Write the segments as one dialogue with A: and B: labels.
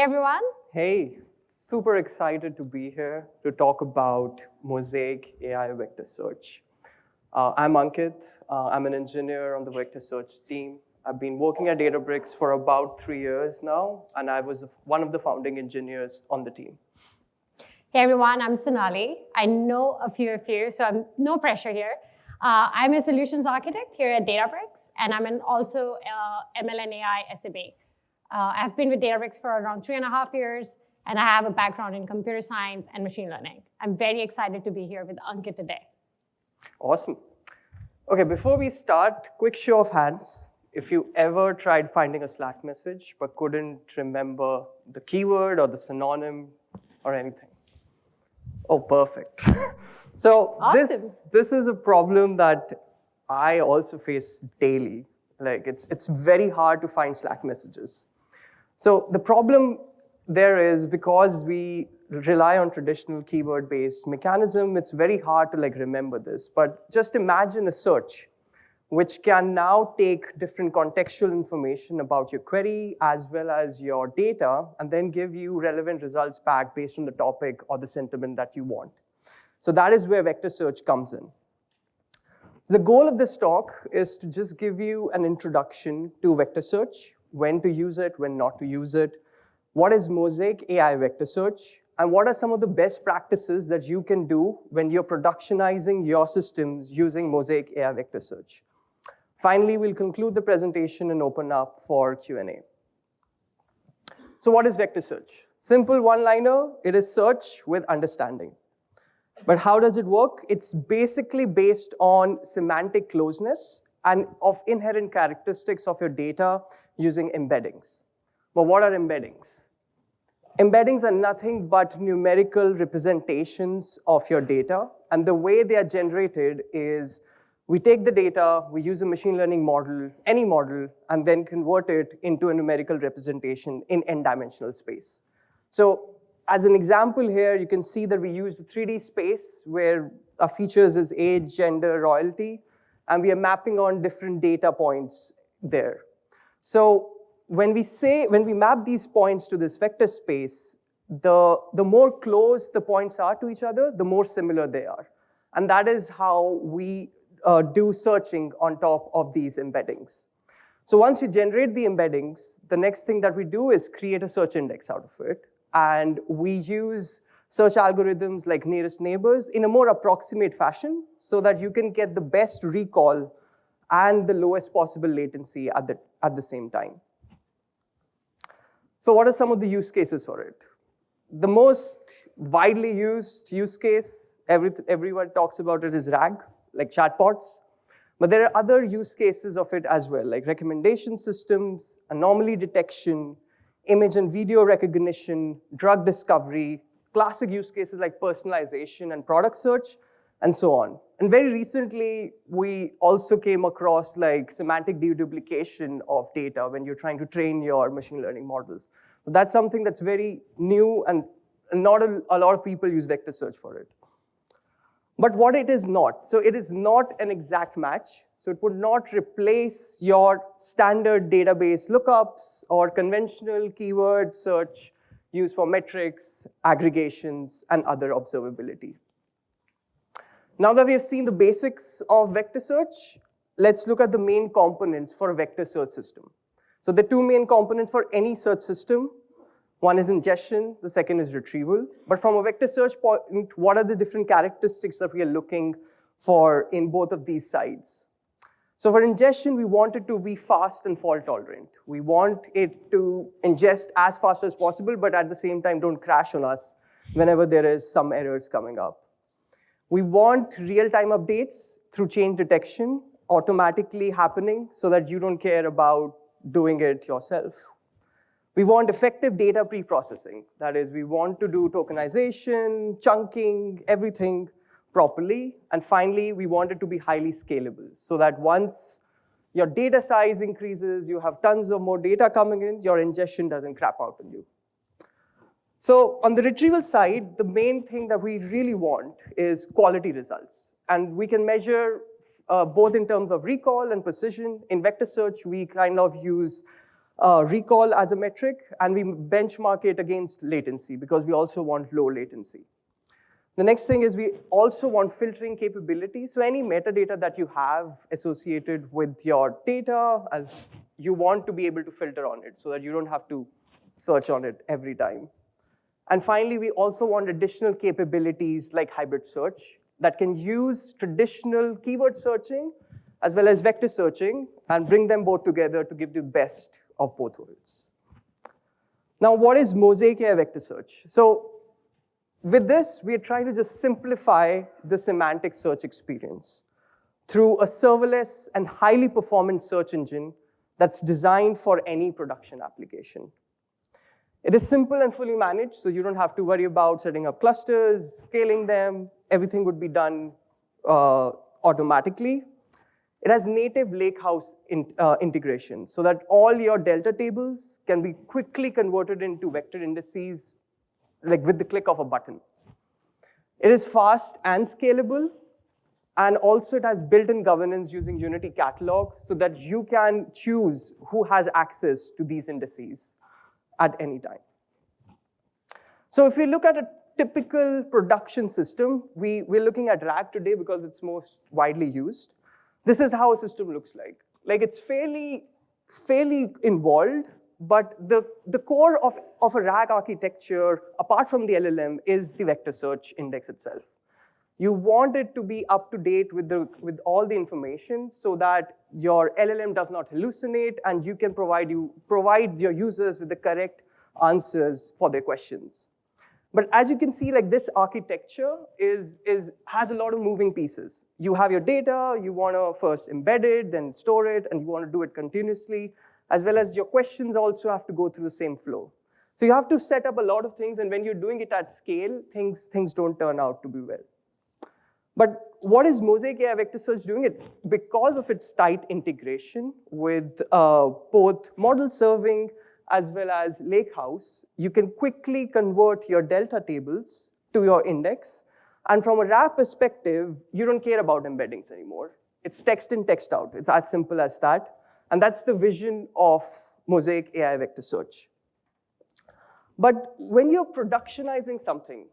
A: everyone.
B: Hey, super excited to be here to talk about Mosaic AI Vector Search. I'm Ankit. I'm an engineer on the Vector Search team. I've been working at Databricks for about 3 years now, and I was one of the founding engineers on the team.
A: Hey everyone, I'm Sonali. I know a few of you, so I'm no pressure here. I'm a solutions architect here at Databricks, and I'm also ML and AI SME. I've been with Databricks for around 3.5 years, and I have a background in computer science and machine learning. I'm very excited to be here with Ankit today.
B: Awesome. Okay, before we start, quick show of hands. If you ever tried finding a Slack message but couldn't remember the keyword or the synonym or anything. Oh, perfect. So
A: Awesome.
B: this is a problem that I also face daily. Like it's very hard to find Slack messages. So the problem there is because we rely on traditional keyword-based mechanism, it's very hard to remember this. But just imagine a search which can now take different contextual information about your query as well as your data and then give you relevant results back based on the topic or the sentiment that you want. So that is where vector search comes in. The goal of this talk is to just give you an introduction to vector search, when to use it, when not to use it, what is Mosaic AI Vector Search, and what are some of the best practices that you can do when you're productionizing your systems using Mosaic AI Vector Search. Finally, we'll conclude the presentation and open up for Q&A. So what is vector search? Simple one-liner, it is search with understanding. But how does it work? It's basically based on semantic closeness and of inherent characteristics of your data using embeddings. But what are embeddings? Embeddings are nothing but numerical representations of your data. And the way they are generated is we take the data, we use a machine learning model, any model, and then convert it into a numerical representation in n-dimensional space. So as an example here, you can see that we used a 3D space where our features is age, gender, royalty, and we are mapping on different data points there. So when we map these points to this vector space, the more close the points are to each other, the more similar they are. And that is how we do searching on top of these embeddings. So once you generate the embeddings, the next thing that we do is create a search index out of it. And we use search algorithms like nearest neighbors in a more approximate fashion so that you can get the best recall and the lowest possible latency at the same time. So what are some of the use cases for it? The most widely used use case, everyone talks about it, is RAG, like chatbots. But there are other use cases of it as well, like recommendation systems, anomaly detection, image and video recognition, drug discovery, classic use cases like personalization and product search, and so on. And very recently, we also came across semantic deduplication of data when you're trying to train your machine learning models. So that's something that's very new, and not a lot of people use vector search for it. But what it is not, so it is not an exact match. So it would not replace your standard database lookups or conventional keyword search used for metrics, aggregations, and other observability. Now that we have seen the basics of vector search, let's look at the main components for a vector search system. So the two main components for any search system, one is ingestion, the second is retrieval. But from a vector search point, what are the different characteristics that we are looking for in both of these sides? So for ingestion, we want it to be fast and fault tolerant. We want it to ingest as fast as possible, but at the same time, don't crash on us whenever there is some errors coming up. We want real-time updates through change detection automatically happening so that you don't care about doing it yourself. We want effective data pre-processing. That is, we want to do tokenization, chunking, everything properly. And finally, we want it to be highly scalable so that once your data size increases, you have tons of more data coming in, your ingestion doesn't crap out on you. So on the retrieval side, the main thing that we really want is quality results. And we can measure both in terms of recall and precision. In vector search, we kind of use recall as a metric, and we benchmark it against latency because we also want low latency. The next thing is we also want filtering capability. So any metadata that you have associated with your data, as you want to be able to filter on it so that you don't have to search on it every time. And finally, we also want additional capabilities like hybrid search that can use traditional keyword searching as well as vector searching and bring them both together to give the best of both worlds. Now, what is Mosaic AI Vector Search? So with this, we are trying to just simplify the semantic search experience through a serverless and highly performant search engine that's designed for any production application. It is simple and fully managed, so you don't have to worry about setting up clusters, scaling them. Everything would be done automatically. It has native lakehouse integration so that all your delta tables can be quickly converted into vector indices, like with the click of a button. It is fast and scalable, and also it has built-in governance using Unity Catalog so that you can choose who has access to these indices at any time. So if we look at a typical production system, we're looking at RAG today because it's most widely used. This is how a system looks like. Like it's fairly involved, but the core of a RAG architecture, apart from the LLM, is the vector search index itself. You want it to be up to date with all the information so that your LLM does not hallucinate and you can provide your users with the correct answers for their questions. But as you can see, like this architecture has a lot of moving pieces. You have your data, you want to first embed it, then store it, and you want to do it continuously, as well as your questions also have to go through the same flow. So you have to set up a lot of things, and when you're doing it at scale, things don't turn out to be well. But what is Mosaic AI Vector Search doing? It because of its tight integration with both model serving as well as lakehouse, you can quickly convert your delta tables to your index. And from a RAG perspective, you don't care about embeddings anymore. It's text in, text out. It's as simple as that. And that's the vision of Mosaic AI Vector Search. But when you're productionizing something,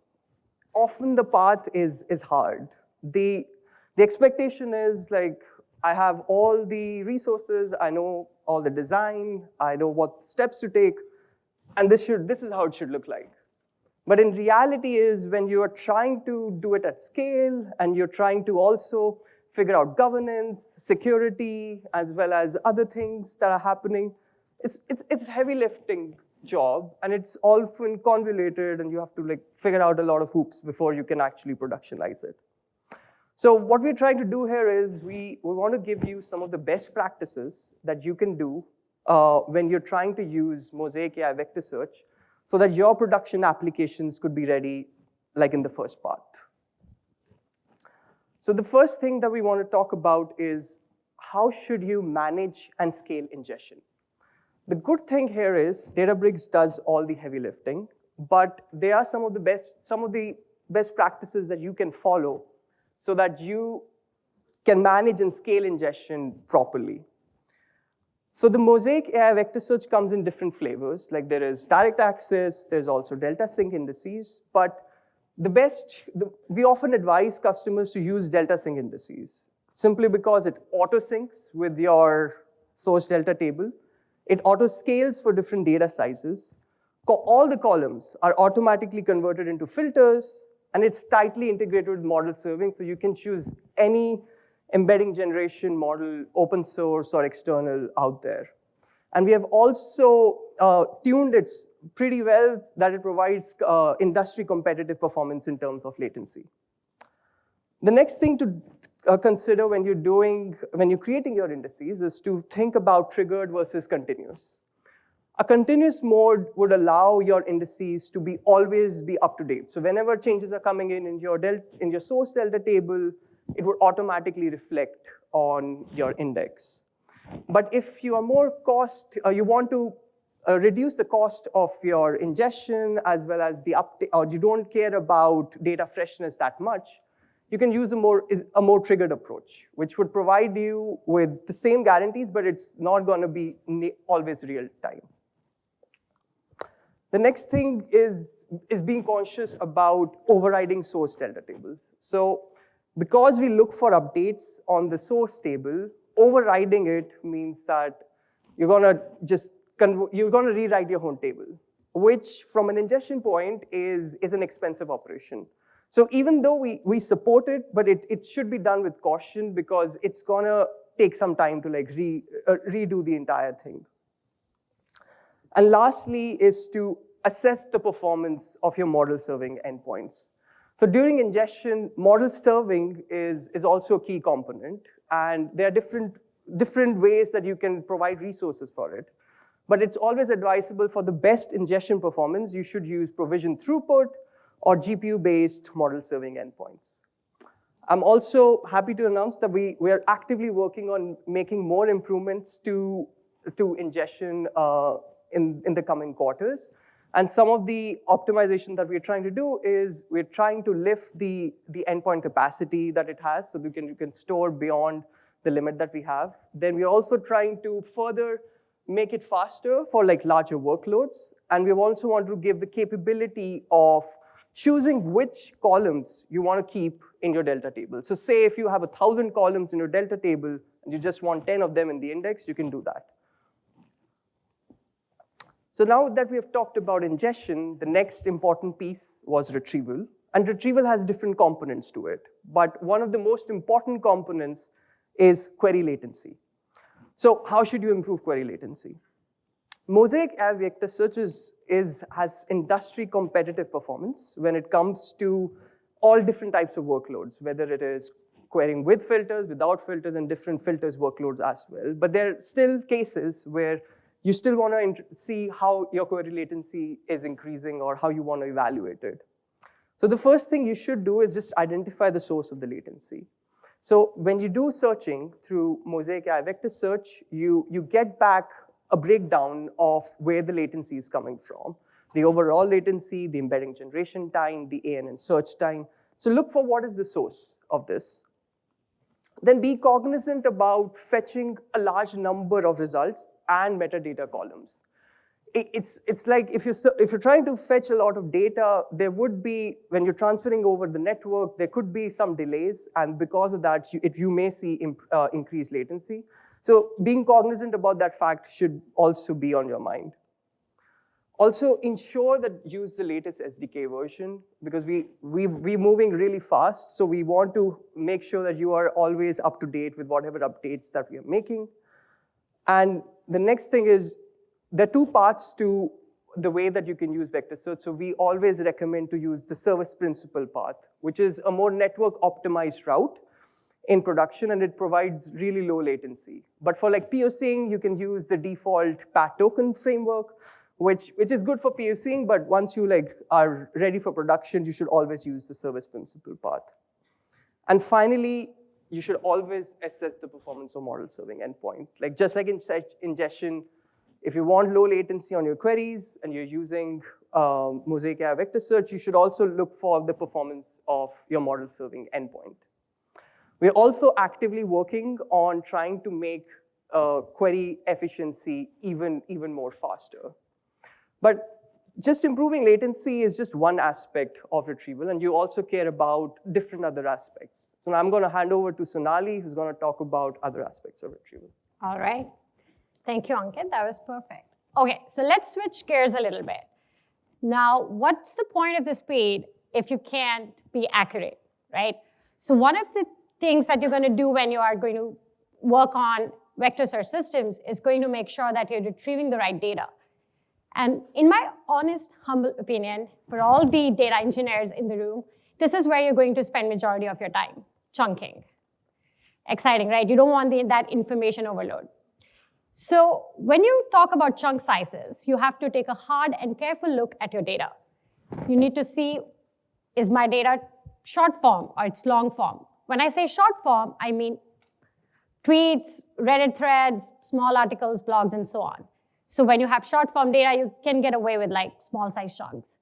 B: often the path is hard. The expectation is like, I have all the resources, I know all the design, I know what steps to take, and this is how it should look like. But in reality is when you are trying to do it at scale and you're trying to also figure out governance, security, as well as other things that are happening, it's a heavy lifting job, and it's often convoluted, and you have to like figure out a lot of hoops before you can actually productionize it. So what we're trying to do here is we want to give you some of the best practices that you can do when you're trying to use Mosaic AI Vector Search so that your production applications could be ready like in the first part. So the first thing that we want to talk about is how should you manage and scale ingestion? The good thing here is Databricks does all the heavy lifting, but there are some of the best practices that you can follow so that you can manage and scale ingestion properly. So the Mosaic AI Vector Search comes in different flavors. Like there is direct access, there's also delta sync indices, but we often advise customers to use delta sync indices simply because it auto syncs with your source delta table. It auto scales for different data sizes. All the columns are automatically converted into filters, and it's tightly integrated with model serving, so you can choose any embedding generation model, open source or external out there. And we have also tuned it pretty well that it provides industry competitive performance in terms of latency. The next thing to consider when you're creating your indices is to think about triggered versus continuous. A continuous mode would allow your indices to always be up to date. So whenever changes are coming in your source delta table, it would automatically reflect on your index. But if you are more you want to reduce the cost of your ingestion as well as the update, or you don't care about data freshness that much, you can use a more triggered approach, which would provide you with the same guarantees, but it's not going to be always real time. The next thing is being conscious about overriding source delta tables. So because we look for updates on the source table, overriding it means that you're going to rewrite your own table, which from an ingestion point is an expensive operation. So even though we support it, but it should be done with caution because it's going to take some time to like redo the entire thing. And lastly is to assess the performance of your model serving endpoints. So during ingestion, model serving is also a key component, and there are different ways that you can provide resources for it. But it's always advisable for the best ingestion performance, you should use provision throughput or GPU-based model serving endpoints. I'm also happy to announce that we are actively working on making more improvements to ingestion in the coming quarters. And some of the optimization that we're trying to do is we're trying to lift the endpoint capacity that it has so that you can store beyond the limit that we have. Then we're also trying to further make it faster for like larger workloads. And we also want to give the capability of choosing which columns you want to keep in your delta table. So say if you have 1,000 columns in your delta table and you just want 10 of them in the index, you can do that. So now that we have talked about ingestion, the next important piece was retrieval. And retrieval has different components to it. But one of the most important components is query latency. So how should you improve query latency? Mosaic AI Vector Search has industry competitive performance when it comes to all different types of workloads, whether it is querying with filters, without filters, and different filters workloads as well. But there are still cases where you still want to see how your query latency is increasing or how you want to evaluate it. So the first thing you should do is just identify the source of the latency. So when you do searching through Mosaic AI Vector Search, you get back a breakdown of where the latency is coming from. The overall latency, the embedding generation time, the ANN search time. So look for what is the source of this. Then be cognizant about fetching a large number of results and metadata columns. It's like if you're trying to fetch a lot of data, there would be, when you're transferring over the network, there could be some delays, and because of that, you may see increased latency. So being cognizant about that fact should also be on your mind. Also, ensure that you use the latest SDK version because we're moving really fast, so we want to make sure that you are always up to date with whatever updates that we are making. And the next thing is, there are two parts to the way that you can use vector search. So we always recommend to use the service principal path, which is a more network optimized route in production, and it provides really low latency. But for like POCing, you can use the default PAT token framework, which is good for POCing, but once you are ready for production, you should always use the service principal path. And finally, you should always assess the performance of model serving endpoint. Just like in ingestion, if you want low latency on your queries and you're using Mosaic AI Vector Search, you should also look for the performance of your model serving endpoint. We're also actively working on trying to make query efficiency even more faster. But just improving latency is just one aspect of retrieval, and you also care about different other aspects. So now I'm going to hand over to Sonali, who's going to talk about other aspects of retrieval.
A: All right. Thank you, Ankit. That was perfect. OK, so let's switch gears a little bit. Now, what's the point of the speed if you can't be accurate, right? So one of the things that you're going to do when you are going to work on vector search systems is going to make sure that you're retrieving the right data. And in my honest, humble opinion, for all the data engineers in the room, this is where you're going to spend majority of your time, chunking. Exciting, right? You don't want that information overload. So when you talk about chunk sizes, you have to take a hard and careful look at your data. You need to see, is my data short form or it's long form? When I say short form, I mean tweets, Reddit threads, small articles, blogs, and so on. So when you have short form data, you can get away with small size chunks.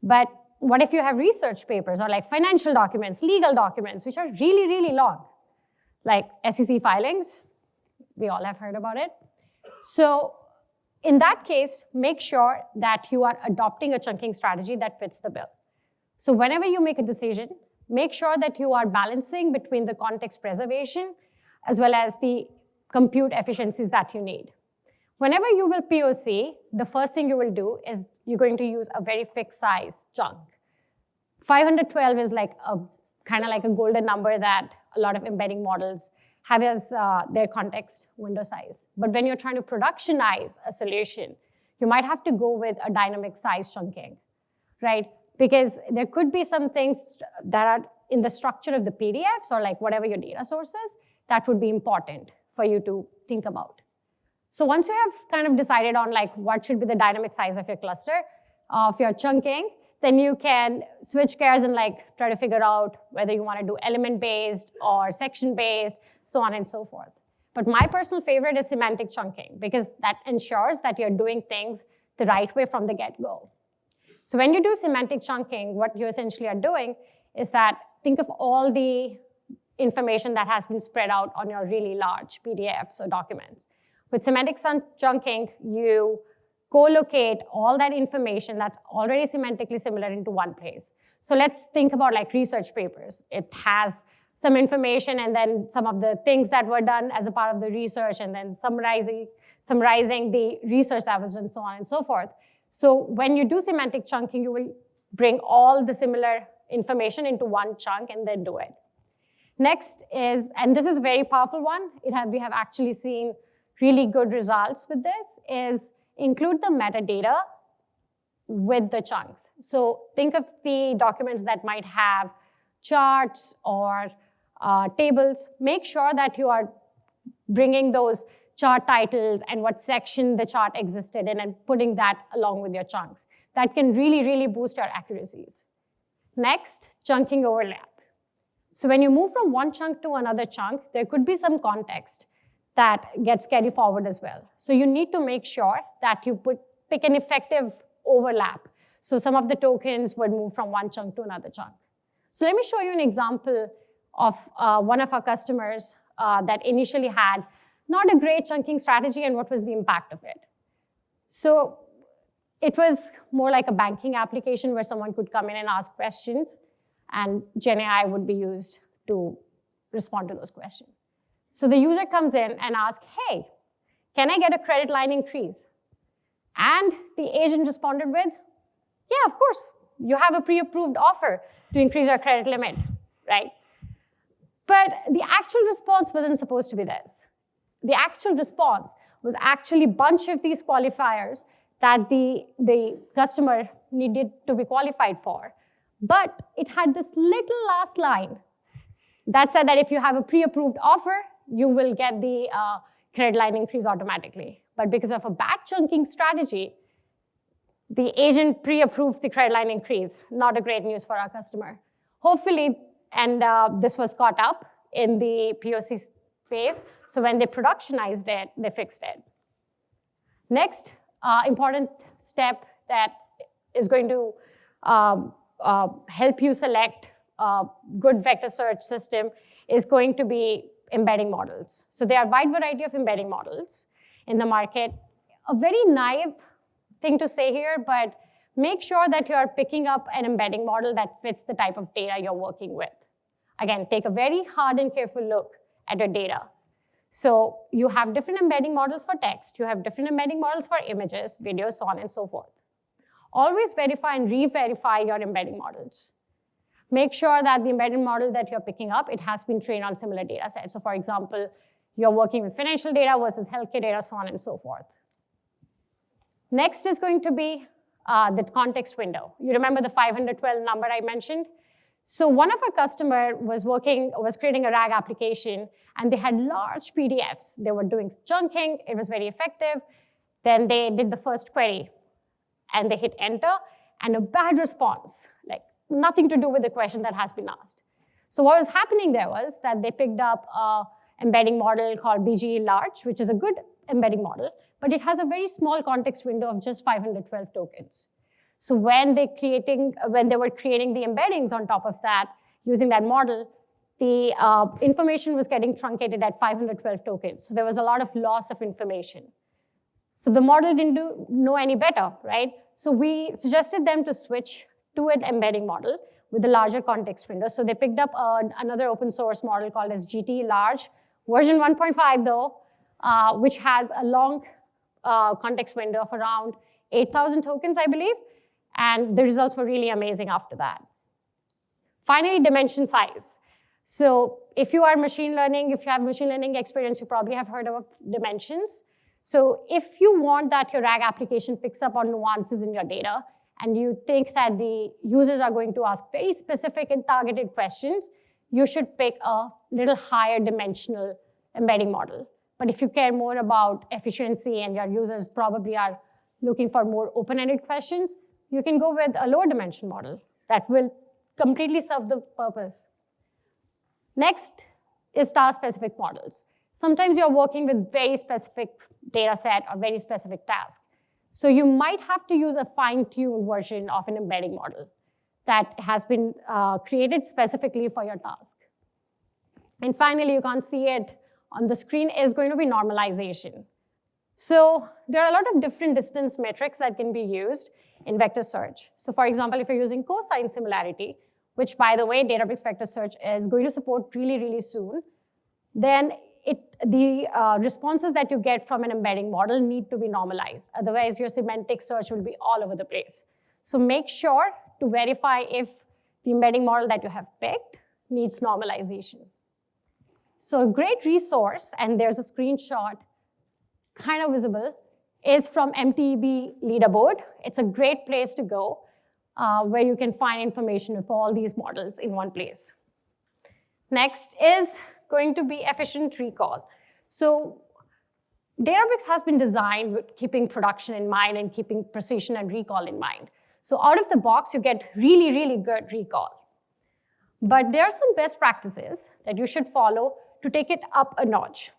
A: But what if you have research papers or like financial documents, legal documents, which are really, really long, like SEC filings? We all have heard about it. So in that case, make sure that you are adopting a chunking strategy that fits the bill. So whenever you make a decision, make sure that you are balancing between the context preservation as well as the compute efficiencies that you need. Whenever you will POC, the first thing you will do is you're going to use a very fixed size chunk. 512 is like kind of like a golden number that a lot of embedding models have as their context window size. But when you're trying to productionize a solution, you might have to go with a dynamic size chunking, right? Because there could be some things that are in the structure of the PDFs or like whatever your data source is that would be important for you to think about. So once you have kind of decided on like what should be the dynamic size of your cluster, of your chunking, then you can switch gears and like try to figure out whether you want to do element-based or section-based, so on and so forth. But my personal favorite is semantic chunking because that ensures that you're doing things the right way from the get-go. So when you do semantic chunking, what you essentially are doing is that think of all the information that has been spread out on your really large PDFs or documents. With semantic chunking, you co-locate all that information that's already semantically similar into one place. So let's think about like research papers. It has some information and then some of the things that were done as a part of the research and then summarizing the research that was done, so on and so forth. So when you do semantic chunking, you will bring all the similar information into one chunk and then do it. Next is, and this is a very powerful one, we have actually seen really good results with this, is include the metadata with the chunks. So think of the documents that might have charts or tables. Make sure that you are bringing those chart titles and what section the chart existed in and putting that along with your chunks. That can really, really boost your accuracies. Next, chunking overlap. So when you move from one chunk to another chunk, there could be some context that gets carried forward as well. So you need to make sure that you pick an effective overlap. So some of the tokens would move from one chunk to another chunk. So let me show you an example of one of our customers that initially had not a great chunking strategy and what was the impact of it. So it was more like a banking application where someone could come in and ask questions and GenAI would be used to respond to those questions. So the user comes in and asks, hey, can I get a credit line increase? And the agent responded with, yeah, of course, you have a pre-approved offer to increase your credit limit, right? But the actual response wasn't supposed to be this. The actual response was actually a bunch of these qualifiers that the customer needed to be qualified for. But it had this little last line that said that if you have a pre-approved offer, you will get the credit line increase automatically. But because of a bad chunking strategy, the agent pre-approved the credit line increase. Not a great news for our customer. Hopefully, and this was caught up in the POC phase, so when they productionized it, they fixed it. Next, important step that is going to help you select a good vector search system is going to be embedding models. So there are a wide variety of embedding models in the market. A very naive thing to say here, but make sure that you are picking up an embedding model that fits the type of data you're working with. Again, take a very hard and careful look at your data. So you have different embedding models for text, you have different embedding models for images, videos, so on and so forth. Always verify and re-verify your embedding models. Make sure that the embedded model that you're picking up, it has been trained on similar data sets. So for example, you're working with financial data versus healthcare data, so on and so forth. Next is going to be the context window. You remember the 512 number I mentioned? So one of our customers was creating a RAG application, and they had large PDFs. They were doing chunking. It was very effective. Then they did the first query, and they hit enter, and a bad response, like nothing to do with the question that has been asked. So what was happening there was that they picked up an embedding model called BGE large, which is a good embedding model, but it has a very small context window of just 512 tokens. So when they were creating the embeddings on top of that, using that model, the information was getting truncated at 512 tokens. So there was a lot of loss of information. So the model didn't know any better, right? So we suggested them to switch to an embedding model with a larger context window. So they picked up another open source model called as GT Large, version 1.5 though, which has a long context window of around 8,000 tokens, I believe. And the results were really amazing after that. Finally, dimension size. So if you are machine learning, if you have machine learning experience, you probably have heard of dimensions. So if you want that your RAG application picks up on nuances in your data, and you think that the users are going to ask very specific and targeted questions, you should pick a little higher dimensional embedding model. But if you care more about efficiency and your users probably are looking for more open-ended questions, you can go with a lower dimension model that will completely serve the purpose. Next is task-specific models. Sometimes you're working with very specific data set or very specific task. So you might have to use a fine-tuned version of an embedding model that has been created specifically for your task. And finally, you can't see it on the screen, is going to be normalization. So there are a lot of different distance metrics that can be used in vector search. So for example, if you're using cosine similarity, which by the way, Databricks Vector Search is going to support really, really soon, then the responses that you get from an embedding model need to be normalized. Otherwise, your semantic search will be all over the place. So make sure to verify if the embedding model that you have picked needs normalization. So a great resource, and there's a screenshot kind of visible, is from MTEB Leaderboard. It's a great place to go where you can find information of all these models in one place. Next is going to be efficient recall. So Databricks has been designed with keeping production in mind and keeping precision and recall in mind. So out of the box, you get really, really good recall. But there are some best practices that you should follow to take it up a notch.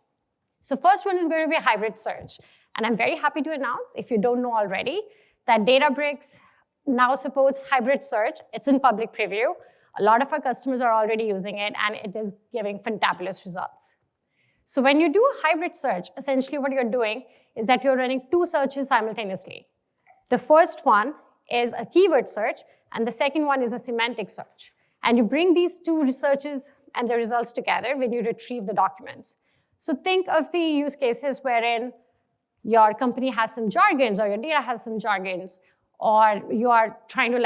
A: So first one is going to be hybrid search. And I'm very happy to announce, if you don't know already, that Databricks now supports hybrid search. It's in public preview. A lot of our customers are already using it, and it is giving fantabulous results. So when you do a hybrid search, essentially what you're doing is that you're running two searches simultaneously. The first one is a keyword search, and the second one is a semantic search. And you bring these two searches and the results together when you retrieve the documents. So think of the use cases wherein your company has some jargons, or your data has some jargons, or you are trying to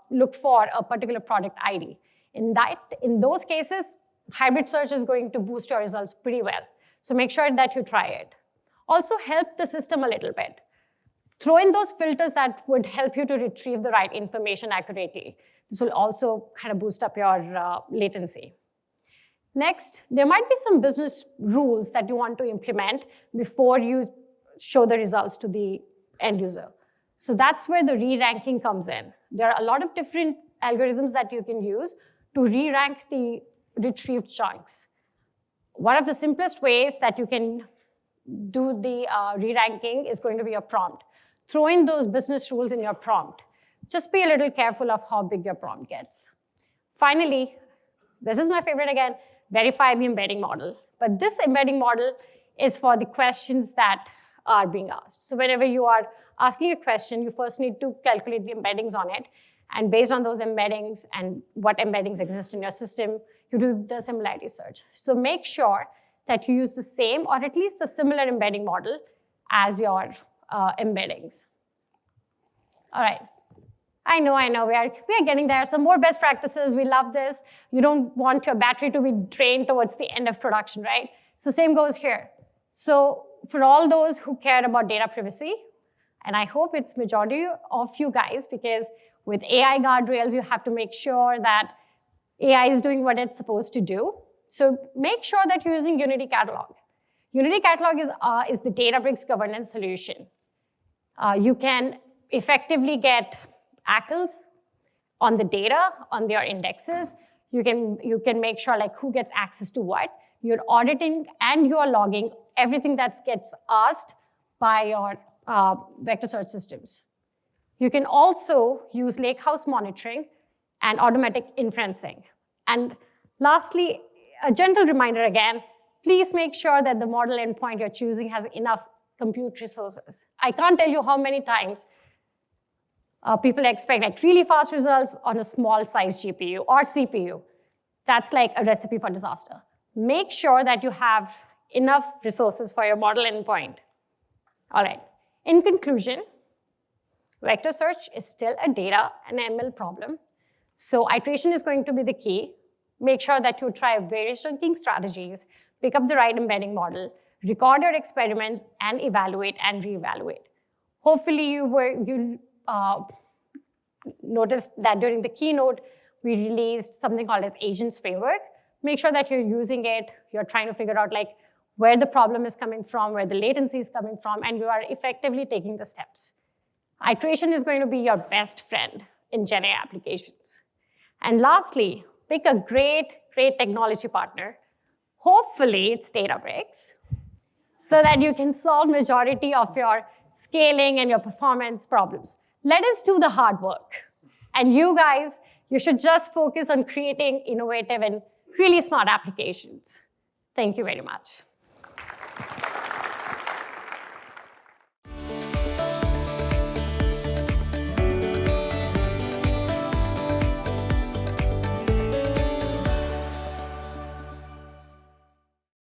A: look for a particular product ID. In those cases, hybrid search is going to boost your results pretty well. So make sure that you try it. Also help the system a little bit. Throw in those filters that would help you to retrieve the right information accurately. This will also kind of boost up your latency. Next, there might be some business rules that you want to implement before you show the results to the end user. So that's where the re-ranking comes in. There are a lot of different algorithms that you can use to re-rank the retrieved chunks. One of the simplest ways that you can do the re-ranking is going to be a prompt. Throw in those business rules in your prompt. Just be a little careful of how big your prompt gets. Finally, this is my favorite again, verify the embedding model. But this embedding model is for the questions that are being asked. So whenever you are asking a question, you first need to calculate the embeddings on it. And based on those embeddings and what embeddings exist in your system, you do the similarity search. So make sure that you use the same or at least the similar embedding model as your embeddings. All right. I know, we are getting there. Some more best practices, we love this. You don't want your battery to be drained towards the end of production, right? So same goes here. So for all those who care about data privacy, and I hope it's majority of you guys, because with AI guardrails, you have to make sure that AI is doing what it's supposed to do. So make sure that you're using Unity Catalog. Unity Catalog is the Databricks governance solution. You can effectively get ACLs on the data, on their indexes. You can make sure who gets access to what. You're auditing and you're logging everything that gets asked by your vector search systems. You can also use lakehouse monitoring and automatic inferencing. And lastly, a gentle reminder again, please make sure that the model endpoint you're choosing has enough compute resources. I can't tell you how many times people expect like really fast results on a small size GPU or CPU. That's like a recipe for disaster. Make sure that you have enough resources for your model endpoint. All right, in conclusion, vector search is still a data and ML problem. So iteration is going to be the key. Make sure that you try various chunking strategies, pick up the right embedding model, record your experiments, and evaluate and reevaluate. Hopefully you noticed that during the keynote, we released something called as Agents Framework. Make sure that you're using it, you're trying to figure out like where the problem is coming from, where the latency is coming from, and you are effectively taking the steps. Iteration is going to be your best friend in GenAI applications. And lastly, pick a great technology partner. Hopefully it's Databricks, so that you can solve majority of your scaling and your performance problems. Let us do the hard work. And you guys, you should just focus on creating innovative and really smart applications. Thank you very much.